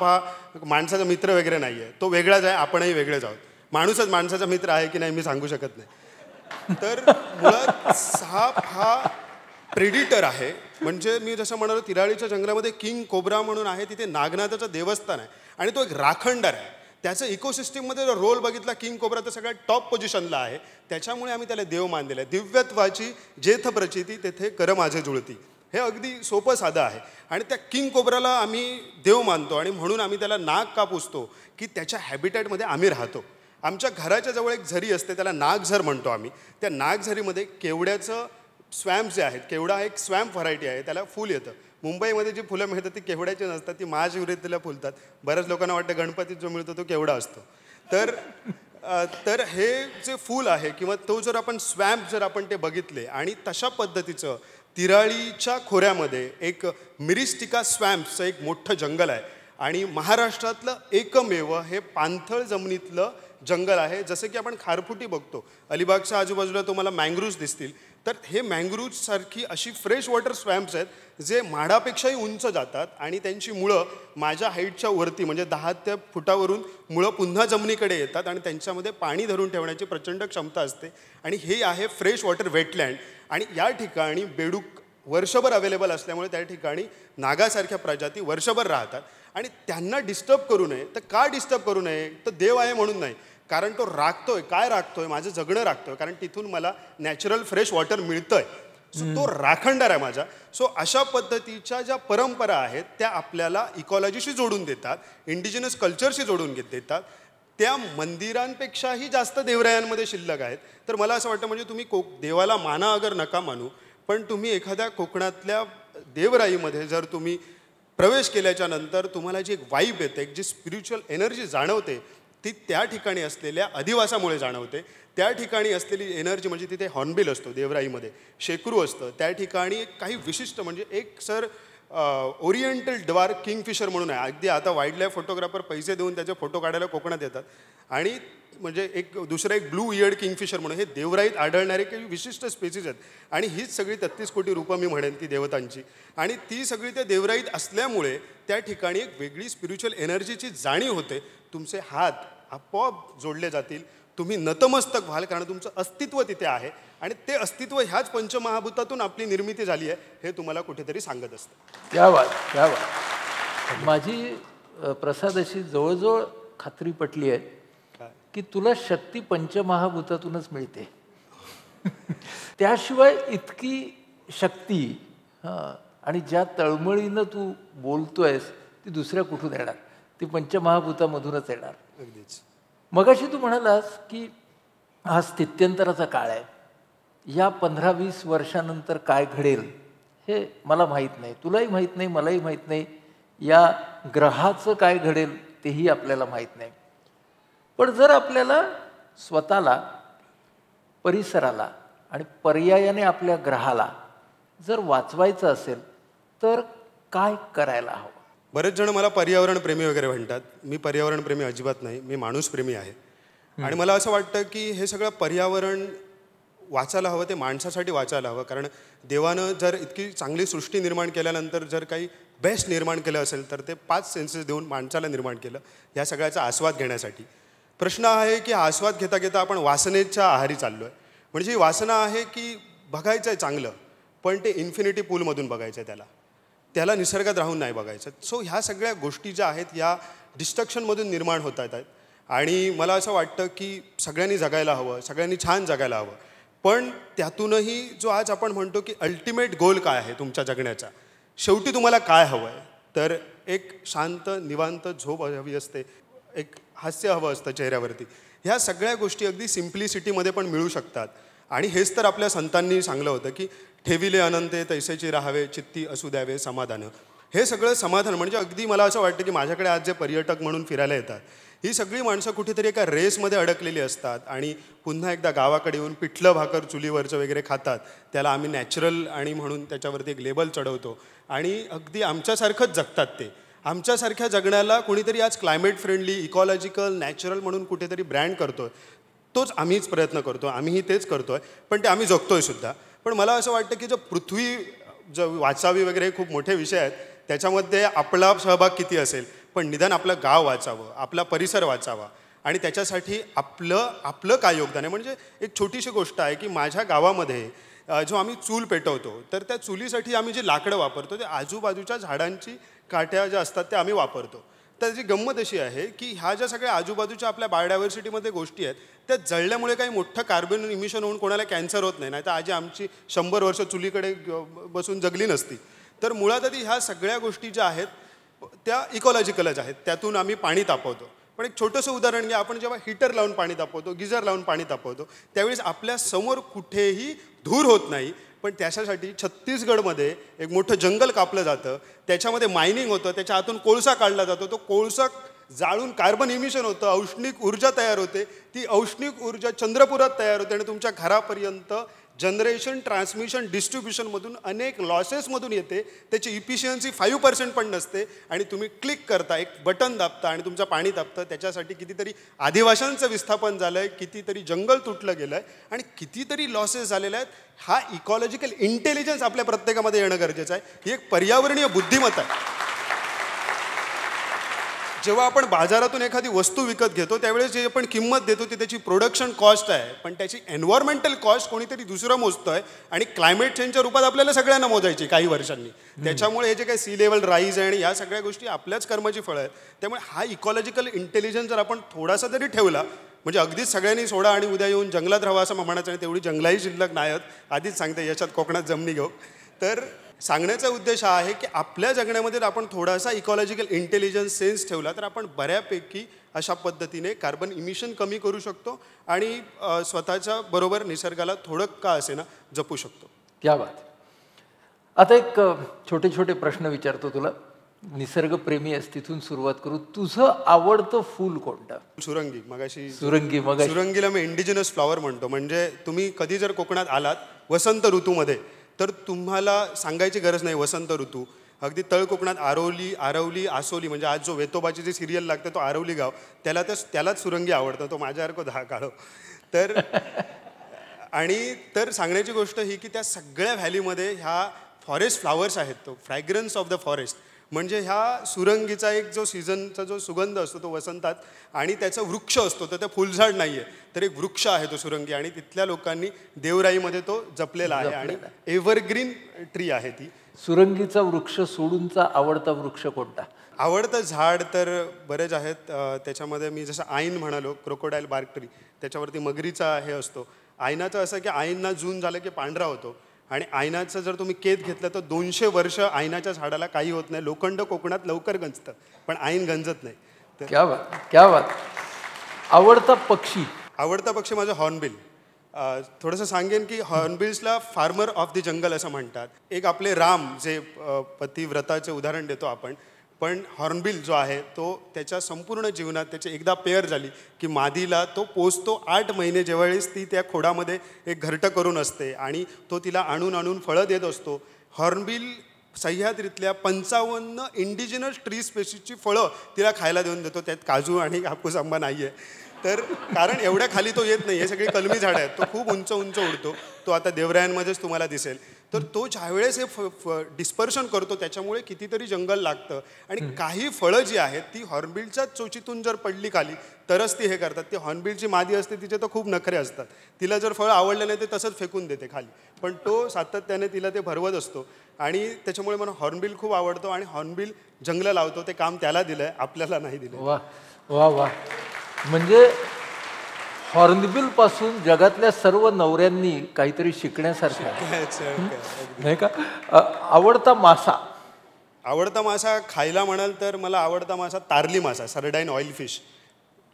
हा माणसाचा मित्र वगैरे नाही आहे, तो वेगळाच आहे, आपणही वेगळेच आहोत. माणूसच माणसाचा मित्र आहे की नाही मी सांगू शकत नाही. तर मुळात साप हा प्रेडिटर आहे. म्हणजे मी जसं म्हणालो तिराळीच्या जंगलामध्ये किंग कोब्रा म्हणून आहे, तिथे नागनाथाचं देवस्थान आहे आणि तो एक राखणदार आहे. त्याचं इकोसिस्टीममध्ये रोल बघितला किंग कोब्रा तर सगळ्यात टॉप पोझिशनला आहे. त्याच्यामुळे आम्ही त्याला देव मानलेला आहे. दिव्यत्वाची जेथ प्रचिती तेथे कर माझे जुळती, हे अगदी सोपं साधं आहे. आणि त्या किंग कोब्राला आम्ही देव मानतो आणि म्हणून आम्ही त्याला नाग का पुजतो की त्याच्या हॅबिटॅटमध्ये आम्ही राहतो. आमच्या घराच्या जवळ एक झरी असते, त्याला नागझर म्हणतो आम्ही. त्या नागझरीमध्ये केवड्याचं स्वॅम्प जे आहेत, केवडा एक स्वॅम्प व्हरायटी आहे, त्याला फूल येतं. मुंबईमध्ये जी फुलं मिळतात ती केवड्याची नसतात, ती महाशिवरात्रीला फुलतात. बऱ्याच लोकांना वाटतं गणपतीत जो मिळतो तो केवडा असतो. तर हे जे फूल आहे किंवा तो जर आपण स्वॅम्प जर आपण ते बघितले आणि तशा पद्धतीचं तिराळीच्या खोऱ्यामध्ये एक मिरिस्टिका स्वॅम्पचं एक मोठं जंगल आहे. आणि महाराष्ट्रातलं एकमेव हे पाणथळ जमिनीतलं जंगल आहे. जसं की आपण खारफुटी बघतो, अलिबागच्या आजूबाजूला तुम्हाला मँग्रूव्ज दिसतील, तर हे मँग्रूव्जसारखी अशी फ्रेश वॉटर स्वॅम्प्स आहेत जे माडापेक्षाही उंच जातात आणि त्यांची मुळं माझ्या हाईटच्या वरती म्हणजे 10 फुटावरून मुळं पुन्हा जमिनीकडे येतात आणि त्यांच्यामध्ये पाणी धरून ठेवण्याची प्रचंड क्षमता असते. आणि हे आहे फ्रेश वॉटर वेटलँड. आणि या ठिकाणी बेडूक वर्षभर अवेलेबल असल्यामुळे त्या ठिकाणी नागासारख्या प्रजाती वर्षभर राहतात. आणि त्यांना डिस्टर्ब करू नये. तर का डिस्टर्ब करू नये? तर देव आहे म्हणून नाही, कारण तो राखतोय. काय राखतोय? माझं जगणं राखतोय, कारण तिथून मला नॅचरल फ्रेश वॉटर मिळतंय. सो तो राखणदार आहे माझा. सो अशा पद्धतीच्या ज्या परंपरा आहेत त्या आपल्याला इकॉलॉजीशी जोडून देतात, इंडिजिनस कल्चरशी जोडून देतात. त्या मंदिरांपेक्षाही जास्त देवरायांमध्ये शिल्लक आहेत. तर मला असं वाटतं म्हणजे तुम्ही देवाला माना अगर नका मानू, पण तुम्ही एखाद्या कोकणातल्या देवराईमध्ये जर तुम्ही प्रवेश केल्याच्या नंतर तुम्हाला जी एक वाईब येते, एक जी स्पिरिच्युअल एनर्जी जाणवते, ती त्या ठिकाणी असलेल्या अधिवासामुळे जाणवते. त्या ठिकाणी असलेली एनर्जी म्हणजे तिथे हॉर्नबिल असतो देवराईमध्ये, शेकरू असतं, त्या ठिकाणी काही विशिष्ट म्हणजे एक सर ओरिएंटल ड्वार्फ किंगफिशर म्हणून आहे. अगदी आता वाईल्ड लाईफ फोटोग्राफर पैसे देऊन त्याचे फोटो काढायला कोकणात येतात. आणि म्हणजे एक दुसरा एक ब्लू इयर्ड किंगफिशर म्हणून हे देवराईत आढळणारे काही विशिष्ट स्पेसीज आहेत. आणि हीच सगळी 33 कोटी रूपं मी म्हणेन ती देवतांची. आणि ती सगळी त्या देवराईत असल्यामुळे त्या ठिकाणी एक वेगळी स्पिरिच्युअल एनर्जीची जाणीव होते. तुमचे हात आपोआप जोडले जातील, तुम्ही नतमस्तक व्हाल, कारण तुमचं अस्तित्व तिथे आहे. आणि ते अस्तित्व ह्याच पंचमहाभूतातून आपली निर्मिती झाली आहे हे तुम्हाला कुठेतरी सांगत असतं. क्या बात, क्या बात. माझी प्रसादाशी जवळजवळ खात्री पटली आहे की तुला शक्ती पंचमहाभूतातूनच मिळते. त्याशिवाय इतकी शक्ती आणि ज्या तळमळीनं तू बोलतोयस ती दुसऱ्या कुठून येणार? ती पंचमहाभूतामधूनच येणार. अगदीच. मगाशी तू म्हणालास की हा स्थित्यंतराचा काळ आहे, या 15-20 वर्षानंतर काय घडेल हे मला माहीत नाही, तुलाही माहीत नाही, मलाही माहीत नाही, या ग्रहाचं काय घडेल तेही आपल्याला माहीत नाही. पण जर आपल्याला स्वतःला, परिसराला आणि पर्यायाने आपल्या ग्रहाला जर वाचवायचं असेल तर काय करायला हवं? बरेच जण मला पर्यावरणप्रेमी वगैरे म्हणतात. मी पर्यावरणप्रेमी अजिबात नाही, मी माणूसप्रेमी आहे. आणि मला असं वाटतं की हे सगळं पर्यावरण वाचायला हवं, ते माणसासाठी वाचायला हवं. कारण देवानं जर इतकी चांगली सृष्टी निर्माण केल्यानंतर जर काही बेस्ट निर्माण केलं असेल तर ते 5 सेन्सेस देऊन माणसाला निर्माण केलं ह्या सगळ्याचा आस्वाद घेण्यासाठी. प्रश्न आहे की हा आस्वाद घेता घेता आपण वासनेच्या आहारी चाललो आहे. म्हणजे ही वासना आहे की बघायचं आहे चांगलं, पण ते इन्फिनिटी पूलमधून बघायचं आहे, त्याला निसर्गात राहून नाही बघायचं. सो ह्या सगळ्या गोष्टी ज्या आहेत या डिस्ट्रक्शनमधून निर्माण होत आहेत. आणि मला असं वाटतं की सगळ्यांनी जगायला हवं, सगळ्यांनी छान जगायला हवं. पण त्यातूनही जो आज आपण म्हणतो की अल्टिमेट गोल काय आहे तुमच्या जगण्याचा, शेवटी तुम्हाला काय हवं आहे, तर एक शांत निवांत झोप हवी असते, एक हास्य हवं असतं चेहऱ्यावरती. ह्या सगळ्या गोष्टी अगदी सिम्प्लिसिटीमध्ये पण मिळू शकतात. आणि हेच तर आपल्या संतांनी सांगलं होतं की ठेविले अनंते तैसेची राहावे, चित्ती असू द्यावे समाधान. हे सगळं समाधान म्हणजे अगदी मला असं वाटतं की माझ्याकडे आज जे पर्यटक म्हणून फिरायला येतात ही सगळी माणसं कुठेतरी एका रेसमध्ये अडकलेली असतात आणि पुन्हा एकदा गावाकडे येऊन पिठलं भाकर चुलीवरचं वगैरे खातात. त्याला आम्ही नॅचरल आणि म्हणून त्याच्यावरती एक लेबल चढवतो आणि अगदी आमच्यासारखंच जगतात ते. आमच्यासारख्या जगण्याला कोणीतरी आज क्लायमेट फ्रेंडली, इकॉलॉजिकल, नॅचरल म्हणून कुठेतरी ब्रँड करतोय. तोच आम्हीच प्रयत्न करतो, आम्हीही तेच करतोय, पण ते आम्ही जगतोय सुद्धा. पण मला असं वाटतं की जो पृथ्वी वाचावी वगैरे खूप मोठे विषय आहेत, त्याच्यामध्ये आपला सहभाग किती असेल, पण निदान आपलं गाव वाचावं, आपला परिसर वाचावा. आणि त्याच्यासाठी आपलं काय योगदान आहे. म्हणजे एक छोटीशी गोष्ट आहे की माझ्या गावामध्ये जो आम्ही चूल पेटवतो तर त्या चुलीसाठी आम्ही जे लाकडं वापरतो ते आजूबाजूच्या झाडांची काठ्या ज्या असतात त्या आम्ही वापरतो. तर त्याची गंमत अशी आहे की ह्या ज्या सगळ्या आजूबाजूच्या आपल्या बायोडायव्हर्सिटीमध्ये गोष्टी आहेत त्या जळल्यामुळे काही मोठं कार्बन इमिशन होऊन कोणाला कॅन्सर होत नाही. तर आजी आमची 100 वर्ष चुलीकडे बसून जगली नसती. तर मुळात आधी ह्या सगळ्या गोष्टी ज्या आहेत त्या इकॉलॉजिकलच आहेत. त्यातून आम्ही पाणी तापवतो. पण एक छोटंसं उदाहरण घ्या, आपण जेव्हा हीटर लावून पाणी तापवतो, गिझर लावून पाणी तापवतो, त्यावेळेस आपल्या समोर कुठेही धूर होत नाही. पण त्याच्यासाठी छत्तीसगडमध्ये एक मोठं जंगल कापलं जातं, त्याच्यामध्ये मायनिंग होतं, त्याच्या आतून कोळसा काढला जातो, तो कोळसा जाळून कार्बन इमिशन होतं, औष्णिक ऊर्जा तयार होते. ती औष्णिक ऊर्जा चंद्रपुरात तयार होते आणि तुमच्या घरापर्यंत जनरेशन, ट्रान्समिशन, डिस्ट्रीब्युशनमधून अनेक लॉसेसमधून येते. त्याची इफिशियन्सी 5% पण नसते आणि तुम्ही क्लिक करता, एक बटन दाबता आणि तुमचं पाणी तापतं. त्याच्यासाठी कितीतरी आदिवाशांचं विस्थापन झालं आहे, कितीतरी जंगल तुटलं गेलं आहे आणि कितीतरी लॉसेस झालेले आहेत. हा इकॉलॉजिकल इंटेलिजन्स आपल्या प्रत्येकामध्ये येणं गरजेचं आहे. ही एक पर्यावरणीय बुद्धिमत्ता आहे. जेव्हा आपण बाजारातून एखादी वस्तू विकत घेतो त्यावेळेस जे आपण किंमत देतो ती त्याची प्रोडक्शन कॉस्ट आहे, पण त्याची एन्व्हायरमेंटल कॉस्ट कोणीतरी दुसरं मोजतोय आणि क्लायमेट चेंजच्या रूपात आपल्याला सगळ्यांना मोजायची काही वर्षांनी. त्याच्यामुळे हे जे काही सी लेवल राईज आहे आणि या सगळ्या गोष्टी आपल्याच कर्माची फळं आहेत. त्यामुळे हा इकॉलॉजिकल इंटेलिजन्स जर आपण थोडासा जरी ठेवला, म्हणजे अगदीच सगळ्यांनी सोडा आणि उद्या येऊन जंगलात राहावं असं म्हणायचं आणि तेवढी जंगलाही शिल्लक नाही आहेत, आधीच सांगते याच्यात कोकणात जमिनी घेऊ, तर सांगण्याचा उद्देश हा आहे की आपल्या जगण्यामध्ये आपण थोडासा इकॉलॉजिकल इंटेलिजन्स सेन्स ठेवला तर आपण बऱ्यापैकी अशा पद्धतीने कार्बन इमिशन कमी करू शकतो आणि स्वतःच्या बरोबर निसर्गाला थोडं का असे ना जपू शकतो. क्या बात. आता एक छोटे छोटे प्रश्न विचारतो तुला. निसर्गप्रेमी आहेस तिथून सुरुवात करू. तुझं आवडतं फूल कोणतं? सुरंगी. मगाशी सुरंगीला मी इंडिजिनस फ्लॉवर म्हणतो. म्हणजे तुम्ही कधी जर कोकणात आलात वसंत ऋतूमध्ये तर तुम्हाला सांगायची गरज नाही वसंत ऋतू. अगदी तळ कोकणात आरवली आसोली म्हणजे आज जो वेतोबाची जी सिरियल लागते तो आरवली गाव त्यालाच सुरंगी आवडतं. तो माझ्यासारखं दहा काढो तर आणि तर सांगण्याची गोष्ट ही की त्या सगळ्या व्हॅलीमध्ये ह्या फॉरेस्ट फ्लावर्स आहेत. तो फ्रॅग्रन्स ऑफ द फॉरेस्ट म्हणजे ह्या सुरंगीचा एक जो सीझनचा जो सुगंध असतो तो वसंतात आणि त्याचा वृक्ष असतो तर ते फुलझाड नाही आहे तर एक वृक्ष आहे तो सुरंगी आणि तिथल्या लोकांनी देवराईमध्ये तो जपलेला आहे आणि एव्हरग्रीन ट्री आहे ती. सुरंगीचा वृक्ष सोडूनचा आवडता वृक्ष कोणता? आवडतं झाड तर बरेच आहेत. त्याच्यामध्ये मी जसं आईन म्हणालो क्रोकोडाईल बार्क ट्री त्याच्यावरती मगरीचा हे असतो. आयनाचं असं की आईनना जून झालं की पांढरा होतो आणि आयनाचं जर तुम्ही केत घेतलं तर 200 वर्ष आयनाच्या झाडाला काही होत नाही. लोखंड कोकणात लवकर गंजतं पण आईन गंजत नाही. क्या बात क्या बात. आवडता पक्षी? आवडता पक्षी माझा हॉर्नबिल. थोडंसं सांगेन की हॉर्नबिल्सला फार्मर ऑफ द जंगल असं म्हणतात. एक आपले राम जे पतिव्रताचे उदाहरण देतो आपण पण हॉर्नबिल जो आहे तो त्याच्या संपूर्ण जीवनात त्याची एकदा पेअर झाली की मादीला तो पोसतो 8 महिने ज्यावेळेस ती त्या खोडामध्ये एक घरटं करून असते आणि तो तिला आणून फळं देत असतो. हॉर्नबिल सह्याद्रीतल्या 55 इंडिजिनस ट्री स्पेसीसची फळं तिला खायला देऊन देतो. त्यात काजू आणि हापूस आंबा नाही आहे तर कारण एवढ्या खाली तो येत नाही. हे सगळी कलमी झाडं आहेत. तो खूप उंच उडतो. तो आता देवरायांमध्येच तुम्हाला दिसेल. तर तो ज्यावेळेस हे डिस्पर्शन करतो त्याच्यामुळे कितीतरी जंगल लागतं आणि काही फळं जी आहेत ती हॉर्नबिलच्याच चोचीतून जर पडली खाली तरच ती हे करतात. ती हॉर्नबिलची मादी असते तिचे तर खूप नखरे असतात. तिला जर फळं आवडलं नाही ते तसंच फेकून देते खाली पण तो सातत्याने तिला ते भरवत असतो आणि त्याच्यामुळे मला हॉर्नबिल खूप आवडतो आणि हॉर्नबिल जंगलं लावतो. ते काम त्याला दिलंय आपल्याला नाही दिलं. वा वा वा. म्हणजे हॉर्नबिल पासून जगातल्या सर्व नवऱ्यांनी काहीतरी शिकण्यासारखं नाही का? आवडता मासा? आवडता मासा खायला म्हणाल तर मला आवडता मासा तारली मासा सरडाईन ऑइल फिश.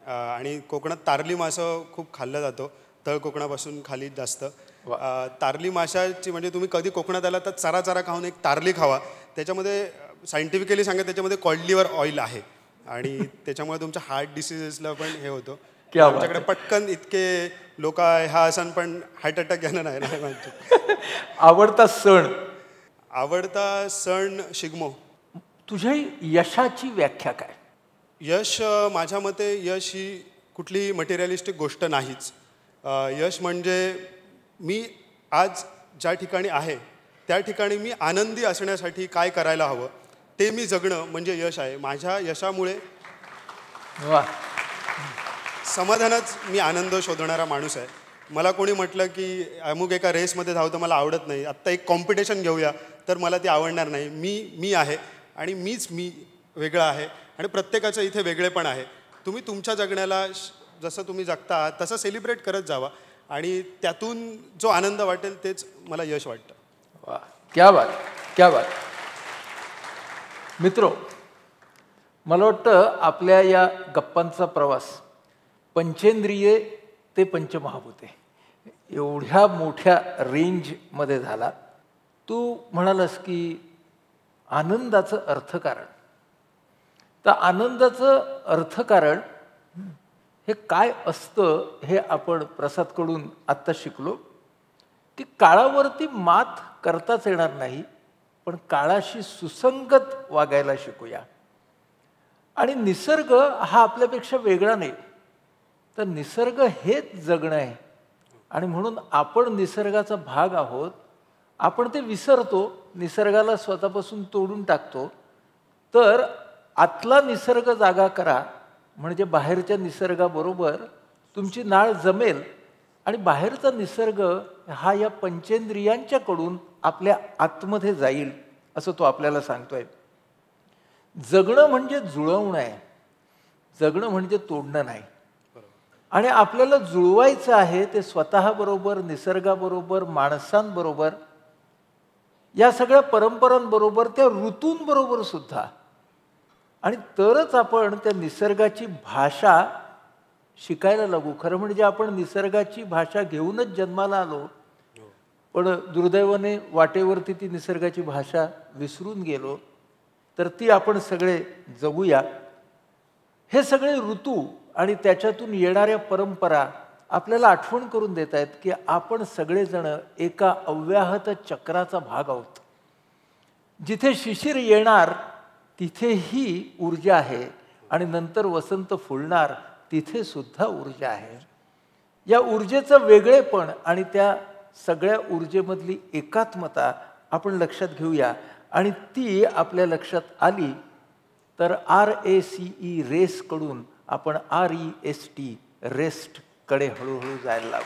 आणि कोकणात तारली मासं खूप खाल्लं जातं तळ कोकणापासून खाली जास्त. तारली माशाची म्हणजे तुम्ही कधी कोकणात आला तर चारा खाऊन एक तारली खावा. त्याच्यामध्ये सायंटिफिकली सांगा त्याच्यामध्ये कॉड लिव्हर ऑइल आहे आणि त्याच्यामुळे तुमच्या हार्ट डिसिजेसला पण हे होतं. आमच्याकडे पटकन इतके लोक हा असन पण हार्ट अटॅक घेणं नाही म्हणतो. आवडता सण? आवडता सण शिगमो. तुझ्या यशाची व्याख्या काय? यश माझ्या मते यश ही कुठली मटेरियलिस्टिक गोष्ट नाहीच. यश म्हणजे मी आज ज्या ठिकाणी आहे त्या ठिकाणी मी आनंदी असण्यासाठी काय करायला हवं ते मी जगणं म्हणजे यश आहे. माझ्या यशामुळे समाधानाच मी आनंद शोधणारा माणूस आहे. मला कोणी म्हटलं की अमुक एका रेसमध्ये धावतं मला आवडत नाही आत्ता एक कॉम्पिटिशन घेऊया तर मला ती आवडणार नाही. मी आहे आणि मीच मी वेगळा आहे आणि प्रत्येकाचं इथे वेगळेपण आहे. तुम्ही तुमच्या जगण्याला जसं तुम्ही जगता तसं सेलिब्रेट करत जावा आणि त्यातून जो आनंद वाटेल तेच मला यश वाटतं. वा क्या बात क्या बात. मित्रो मला वाटतं आपल्या या गप्पांचा प्रवास पंचेंद्रिये ते पंचमहाभूते एवढ्या मोठ्या रेंजमध्ये झाला. तू म्हणालास की आनंदाचं अर्थकारण. तर आनंदाचं अर्थकारण हे काय असतं हे आपण प्रसादकडून आत्ता शिकलो की काळावरती मात करताच येणार नाही पण काळाशी सुसंगत वागायला शिकूया. आणि निसर्ग हा आपल्यापेक्षा वेगळा नाही तर निसर्ग हेच जगणं आहे आणि म्हणून आपण निसर्गाचा भाग आहोत. आपण ते विसरतो, निसर्गाला स्वतःपासून तोडून टाकतो. तर आतला निसर्ग जागा करा म्हणजे बाहेरच्या निसर्गाबरोबर तुमची नाळ जमेल आणि बाहेरचा निसर्ग हा या पंचेंद्रियांच्याकडून आपल्या आतमध्ये जाईल असं तो आपल्याला सांगतोय. जगणं म्हणजे जुळवणं आहे, जगणं म्हणजे तोडणं नाही. आणि आपल्याला जुळवायचं आहे ते स्वतःबरोबर, निसर्गाबरोबर, माणसांबरोबर. या सगळ्या परंपरांबरोबर त्या ऋतूंबरोबर सुद्धा, आणि तरच आपण त्या निसर्गाची भाषा शिकायला लागू. खरं म्हणजे आपण निसर्गाची भाषा घेऊनच जन्माला आलो, पण दुर्दैवाने वाटेवरती ती निसर्गाची भाषा विसरून गेलो. तर ती आपण सगळे जगूया. हे सगळे ऋतू आणि त्याच्यातून येणाऱ्या परंपरा आपल्याला आठवण करून देत आहेत की आपण सगळेजण एका अव्याहत चक्राचा भाग आहोत. जिथे शिशिर येणार तिथेही ऊर्जा आहे, आणि नंतर वसंत फुलणार तिथे सुद्धा ऊर्जा आहे. या ऊर्जेचं वेगळेपण आणि त्या सगळ्या ऊर्जेमधली एकात्मता आपण लक्षात घेऊया, आणि ती आपल्या लक्षात आली तर RACE रेस कडून आपण REST रेस्ट कडे हळूहळू जायला लागू.